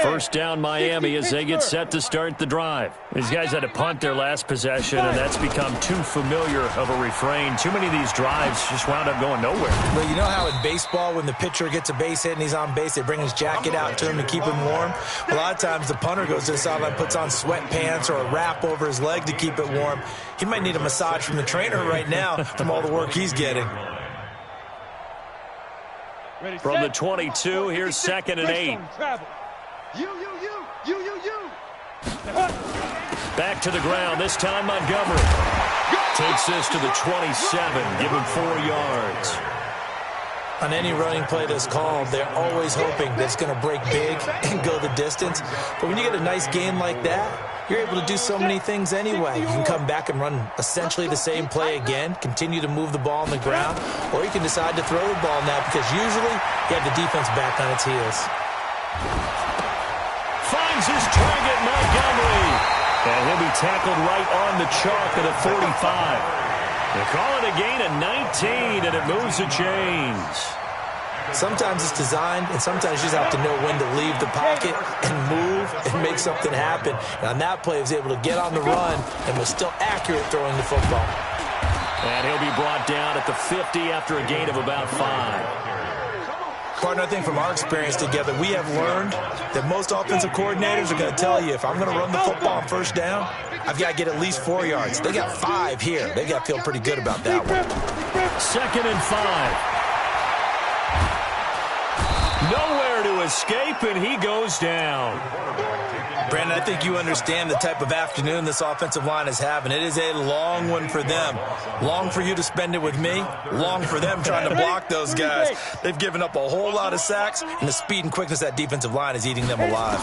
Speaker 3: First down Miami as they get set to start the drive. These guys had to punt their last possession, and that's become too familiar of a refrain. Too many of these drives just wound up going nowhere.
Speaker 5: Well, you know how in baseball, when the pitcher gets a base hit and he's on base, they bring his jacket out to him to keep him warm? A lot of times the punter goes to the sideline, puts on sweatpants or a wrap over his leg to keep it warm. He might need a massage from the trainer right now from all the work he's getting.
Speaker 3: From the 22, here's 2nd and 8.
Speaker 6: You.
Speaker 3: Back to the ground, this time Montgomery. Takes this to the 27, give him 4 yards.
Speaker 5: On any running play that's called, they're always hoping that it's going to break big and go the distance. But when you get a nice gain like that, you're able to do so many things anyway. You can come back and run essentially the same play again, continue to move the ball on the ground, or you can decide to throw the ball now because usually you have the defense back on its heels.
Speaker 3: Finds his target, Montgomery. And he'll be tackled right on the chalk at a 45. They call it a gain of 19, and it moves the chains.
Speaker 5: Sometimes it's designed, and sometimes you just have to know when to leave the pocket and move and make something happen. And on that play, he was able to get on the run and was still accurate throwing the football.
Speaker 3: And he'll be brought down at the 50 after a gain of about 5.
Speaker 5: Partner, I think from our experience together, we have learned that most offensive coordinators are going to tell you, if I'm going to run the football on first down, I've got to get at least 4 yards. They got 5 here. They got to feel pretty good about that one.
Speaker 3: 2nd and 5. Nowhere to escape, and he goes down.
Speaker 5: Brandon, I think you understand the type of afternoon this offensive line is having. It is a long one for them. Long for you to spend it with me. Long for them trying to block those guys. They've given up a whole lot of sacks, and the speed and quickness of that defensive line is eating them alive.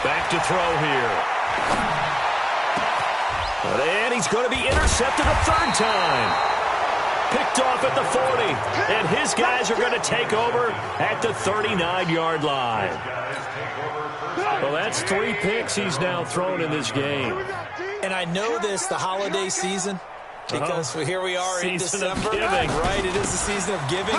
Speaker 3: Back to throw here. And he's going to be intercepted a 3rd time. Picked off at the 40, and his guys are going to take over at the 39-yard line. Well, that's 3 picks he's now thrown in this game.
Speaker 5: And I know this, the holiday season, because here we are in December. Right, it is the season of giving.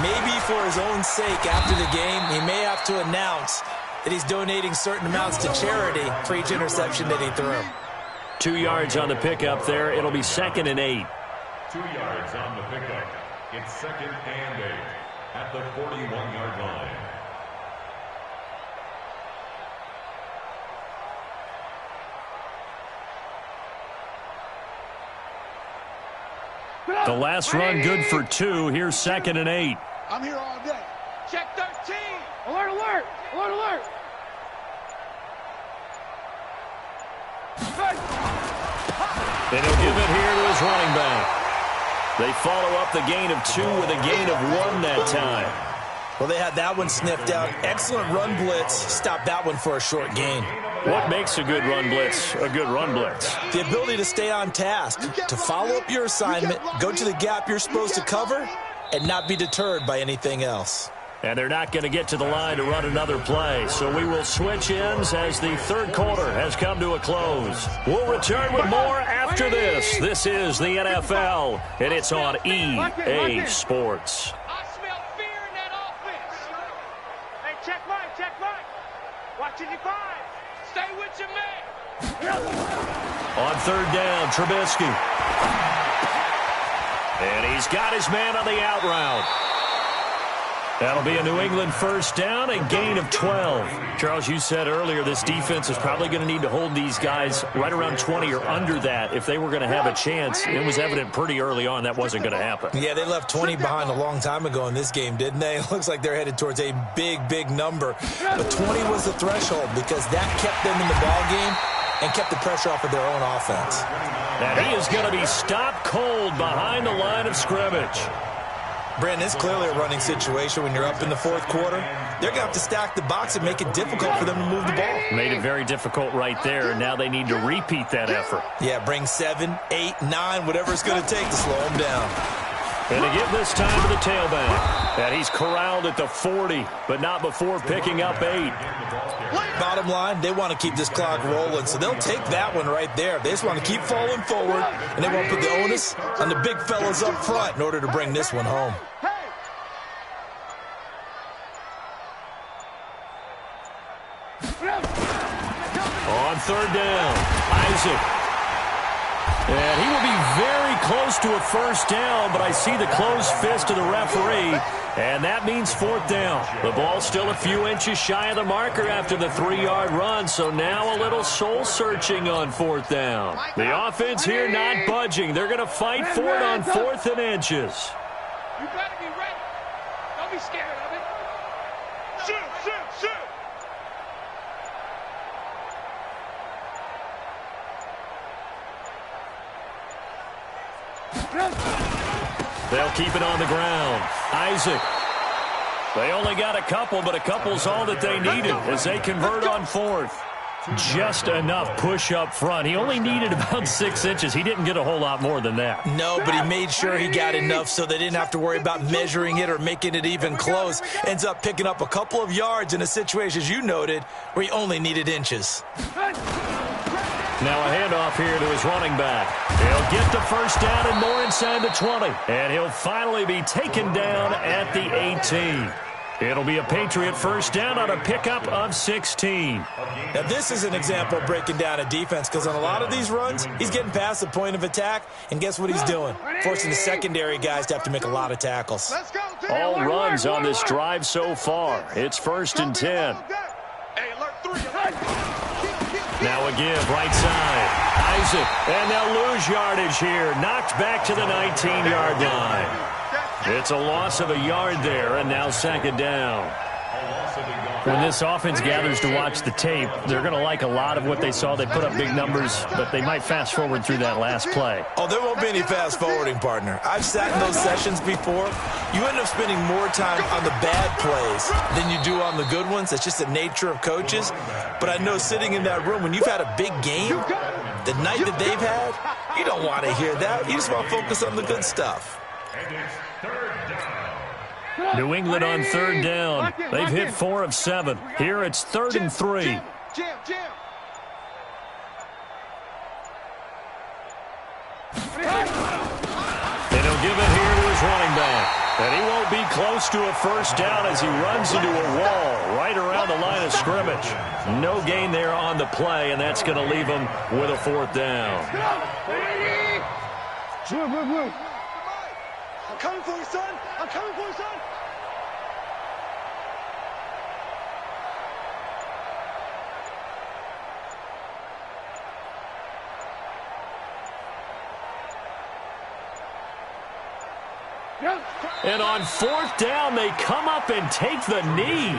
Speaker 5: Maybe for his own sake, after the game, he may have to announce that he's donating certain amounts to charity for each interception that he threw.
Speaker 3: 2 yards on the pickup there. It'll be 2nd and 8.
Speaker 7: 2 yards on the pickup. It's 2nd and 8 at the 41-yard line.
Speaker 3: The last run good for 2. Here's 2nd and 8.
Speaker 2: I'm here all day.
Speaker 6: Check 13.
Speaker 1: Alert, alert, alert, alert.
Speaker 3: And he'll give it here to his running back. They follow up the gain of 2 with a gain of 1 that time.
Speaker 5: Well, they had that one sniffed out. Excellent run blitz. Stopped that one for a short gain.
Speaker 3: What makes a good run blitz a good run blitz?
Speaker 5: The ability to stay on task, to follow up your assignment, go to the gap you're supposed to cover, and not be deterred by anything else.
Speaker 3: And they're not going to get to the line to run another play. So we will switch ends as the 3rd quarter has come to a close. We'll return with more after this. This is the NFL, and it's on EA Sports.
Speaker 6: I smell fear in that offense. Hey, check Mike, check Mike. Watching you five. Stay with your man.
Speaker 3: On 3rd down, Trubisky. And he's got his man on the out route. That'll be a New England 1st down, a gain of 12. Charles, you said earlier this defense is probably going to need to hold these guys right around 20 or under that if they were going to have a chance. It was evident pretty early on that wasn't going to happen.
Speaker 5: Yeah, they left 20 behind a long time ago in this game, didn't they? It looks like they're headed towards a big, big number. But 20 was the threshold because that kept them in the ballgame and kept the pressure off of their own offense.
Speaker 3: And he is going to be stopped cold behind the line of scrimmage.
Speaker 5: Brandon, it's clearly a running situation when you're up in the 4th quarter. They're going to have to stack the box and make it difficult for them to move the ball.
Speaker 3: Made it very difficult right there, and now they need to repeat that effort.
Speaker 5: Yeah, bring 7, 8, 9, whatever it's going to take to slow them down.
Speaker 3: And to give this time to the tailback. And he's corralled at the 40, but not before picking up 8.
Speaker 5: Bottom line, they want to keep this clock rolling, so they'll take that one right there. They just want to keep falling forward, and they won't put the onus on the big fellas up front in order to bring this one home.
Speaker 3: On 3rd down, Isaac. And he will be very close to a 1st down, but I see the closed fist of the referee, and that means 4th down. The ball's still a few inches shy of the marker after the 3-yard run, so now a little soul-searching on 4th down. The offense here not budging. They're going to fight for it on 4th and inches.
Speaker 6: You better be ready. Don't be scared of it. Shoot, shoot, shoot.
Speaker 3: They'll keep it on the ground. Isaac. They only got a couple, but a couple's all that they needed as they convert on fourth. Just enough push up front. He only needed about 6 inches. He didn't get a whole lot more than that.
Speaker 5: No, but he made sure he got enough so they didn't have to worry about measuring it or making it even close. Ends up picking up a couple of yards in a situation, as you noted, where he only needed inches.
Speaker 3: Now a handoff here to his running back. He'll get the first down and more inside the 20. And he'll finally be taken down at the 18. It'll be a Patriot first down on a pickup of 16.
Speaker 5: Now, this is an example of breaking down a defense because on a lot of these runs, he's getting past the point of attack, and guess what he's doing? Forcing the secondary guys to have to make a lot of tackles.
Speaker 3: All runs on this drive so far. It's 1st and 10. Now a give, right side. Isaac, and they'll lose yardage here. Knocked back to the 19-yard line. It's a loss of a yard there, and now 2nd down. When this offense gathers to watch the tape, they're going to like a lot of what they saw. They put up big numbers, but they might fast forward through that last play.
Speaker 5: Oh, there won't be any fast forwarding, partner. I've sat in those sessions before. You end up spending more time on the bad plays than you do on the good ones. It's just the nature of coaches. But I know sitting in that room, when you've had a big game, the night that they've had, you don't want to hear that. You just want to focus on the good stuff.
Speaker 3: New England on 3rd down. They've hit 4 of 7. Here it's 3rd and 3.
Speaker 6: Jam.
Speaker 3: And he'll give it here to his running back. And he won't be close to a first down as he runs into a wall right around the line of scrimmage. No gain there on the play, and that's going to leave him with a 4th down.
Speaker 6: I'm coming for you, son. I'm coming for you, son.
Speaker 3: And on 4th down, they come up and take the knee.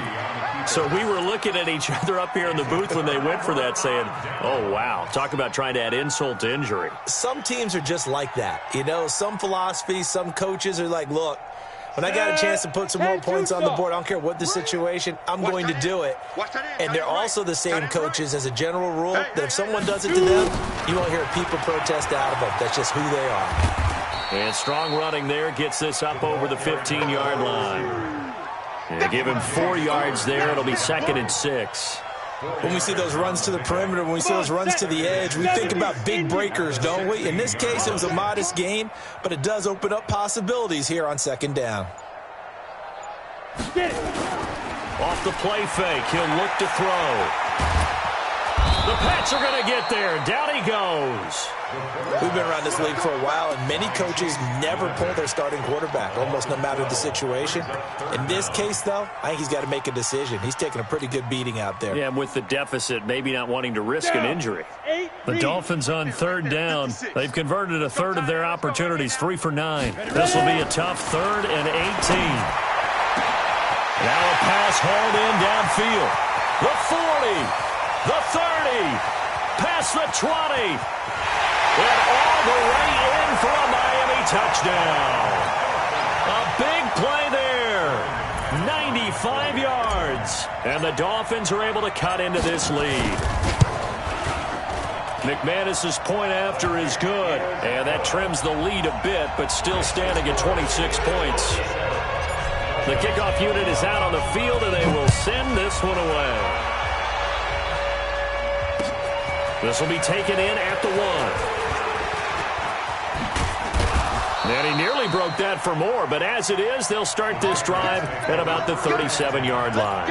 Speaker 3: So we were looking at each other up here in the booth when they went for that saying, oh, wow, talk about trying to add insult to injury.
Speaker 5: Some teams are just like that. You know, some philosophies, some coaches are like, look, when I got a chance to put some more points on the board, I don't care what the situation, I'm going to do it. And they're also the same coaches as a general rule that if someone does it to them, you won't hear people protest out of them. That's just who they are.
Speaker 3: And strong running there gets this up over the 15-yard line. And they give him 4 yards there. It'll be 2nd and 6.
Speaker 5: When we see those runs to the perimeter, when we see those runs to the edge, we think about big breakers, don't we? In this case, it was a modest gain, but it does open up possibilities here on 2nd down.
Speaker 3: Off the play fake, he'll look to throw. The Pats are going to get there. Down he goes.
Speaker 5: We've been around this league for a while, and many coaches never pull their starting quarterback, almost no matter the situation. In this case, though, I think he's got to make a decision. He's taking a pretty good beating out there.
Speaker 3: Yeah, and with the deficit, maybe not wanting to risk an injury. The Dolphins on 3rd down. They've converted a third of their opportunities, 3 for 9. This will be a tough 3rd and 18. Now a pass hauled in downfield. The 40, the 30, past the 20. And all the way in for a Miami touchdown. A big play there. 95 yards. And the Dolphins are able to cut into this lead. McManus's point after is good. And that trims the lead a bit, but still standing at 26 points. The kickoff unit is out on the field, and they will send this one away. This will be taken in at the 1. And he nearly broke that for more, but as it is, they'll start this drive at about the 37-yard line.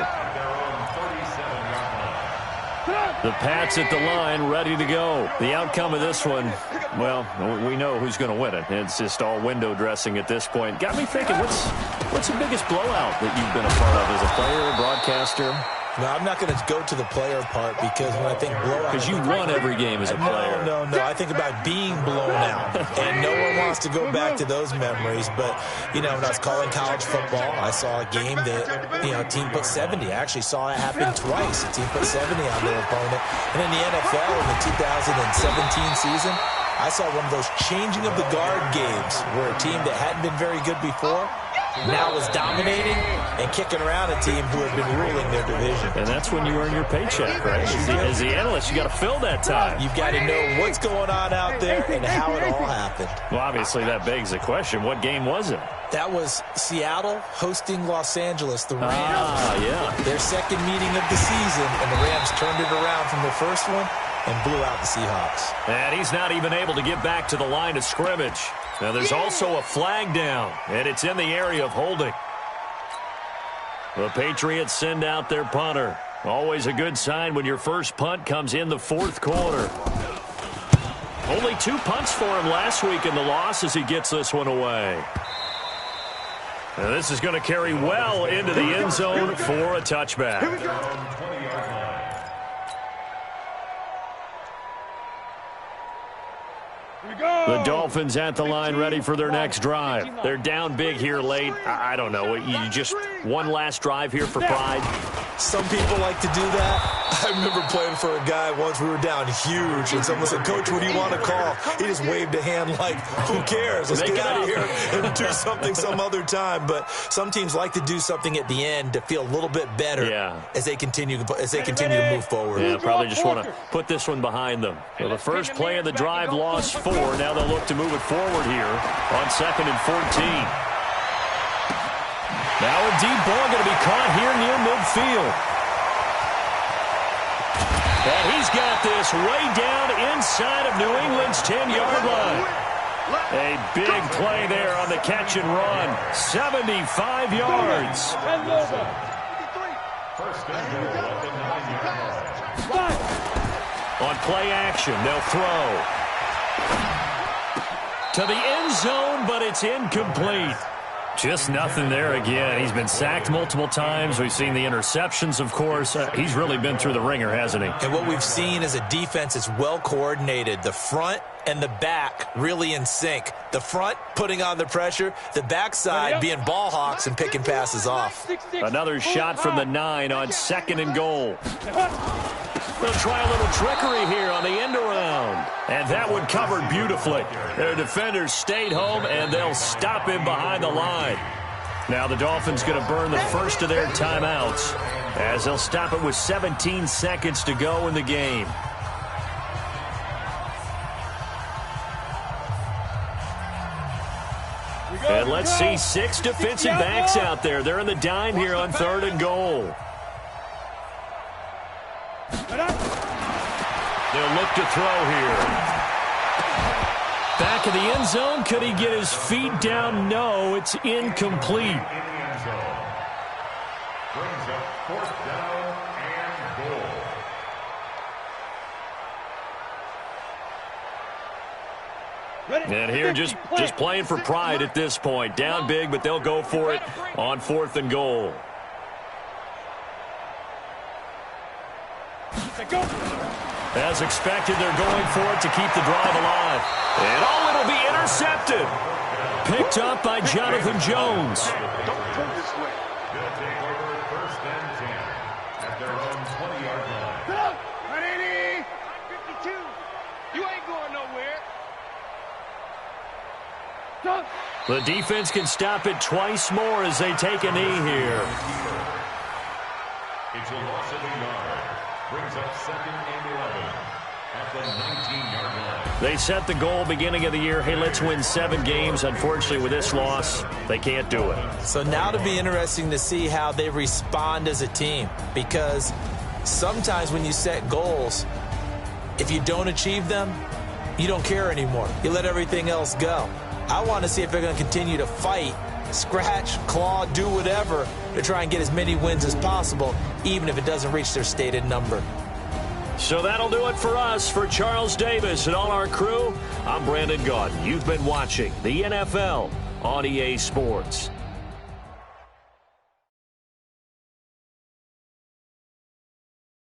Speaker 3: The Pats at the line, ready to go. The outcome of this one, well, we know who's going to win it. It's just all window dressing at this point. Got me thinking, what's the biggest blowout that you've been a part of as a player, broadcaster?
Speaker 5: No, I'm not going to go to the player part because when I think blowout...
Speaker 3: Because you won every game as a player.
Speaker 5: No. I think about being blown out. And no one wants to go back to those memories. But, you know, when I was calling college football, I saw a game that, you know, a team put 70. I actually saw it happen twice. A team put 70 on their opponent. And in the NFL in the 2017 season, I saw one of those changing of the guard games where a team that hadn't been very good before now was dominating and kicking around a team who had been ruling their division.
Speaker 3: And that's when you earn your paycheck, right? As the analyst, you got to fill that time.
Speaker 5: You've got to know what's going on out there and how it all happened.
Speaker 3: Well, obviously, that begs the question, what game was it?
Speaker 5: That was Seattle hosting Los Angeles, the Rams.
Speaker 3: Yeah.
Speaker 5: Their second meeting of the season, and the Rams turned it around from their first one and blew out the Seahawks.
Speaker 3: And he's not even able to get back to the line of scrimmage. Now, there's also a flag down, and it's in the area of holding. The Patriots send out their punter. Always a good sign when your first punt comes in the fourth quarter. Only 2 punts for him last week in the loss as he gets this one away. And this is going to carry well into the end zone for a touchback. The Dolphins at the line ready for their next drive. They're down big here late. I don't know. You just one last drive here for pride.
Speaker 5: Some people like to do that. I remember playing for a guy once. We were down huge, and someone said, "Coach, what do you want to call?" He just waved a hand like, "Who cares? Let's get out of here and do something some other time." But some teams like to do something at the end to feel a little bit better as they continue to move forward.
Speaker 3: Yeah, probably just want to put this one behind them. So the first play of the drive lost 4. Now they'll look to move it forward here on 2nd and 14. Now a deep ball going to be caught here near midfield. And he's got this way down inside of New England's 10-yard line. A big play there on the catch and run. 75 yards.
Speaker 7: First and goal at the 9-yard line.
Speaker 3: On play action, they'll throw to the end zone, but it's incomplete. Just nothing there again. He's been sacked multiple times. We've seen the interceptions, of course. He's really been through the ringer, hasn't he?
Speaker 5: And what we've seen is a defense that's well coordinated. The front and the back really in sync. The front putting on the pressure, the backside being ball hawks and picking passes off.
Speaker 3: Another shot from the 9 on 2nd and goal. They'll try a little trickery here on the end around. And that one covered beautifully. Their defenders stayed home, and they'll stop him behind the line. Now the Dolphins going to burn the first of their timeouts as they'll stop it with 17 seconds to go in the game. And let's see 6 defensive backs out there. They're in the dime here on 3rd and goal. They'll look to throw here. Back of the end zone. Could he get his feet down? No, it's incomplete.
Speaker 7: In the end zone. Brings up 4th down and goal.
Speaker 3: And here just playing for pride at this point. Down big, but they'll go for it on 4th and goal. As expected, they're going for it to keep the drive alive. And it'll be intercepted. Picked up by Jonathan Jones.
Speaker 2: Don't go this way.
Speaker 7: They'll take over 1st and 10 at their own 20-yard line.
Speaker 6: 52. You ain't going nowhere.
Speaker 3: The defense can stop it twice more as they take a knee here.
Speaker 7: It's a loss of a yard. Brings up 2nd and 11 at the 19-yard line.
Speaker 3: They set the goal beginning of the year. Hey, let's win 7 games. Unfortunately, with this loss, they can't do it.
Speaker 5: So now it'll be interesting to see how they respond as a team, because sometimes when you set goals, if you don't achieve them, you don't care anymore. You let everything else go. I want to see if they're going to continue to fight, scratch, claw, do whatever to try and get as many wins as possible, even if it doesn't reach their stated number.
Speaker 3: So that'll do it for us. For Charles Davis and all our crew, I'm Brandon Gaudin. You've been watching the NFL on EA Sports.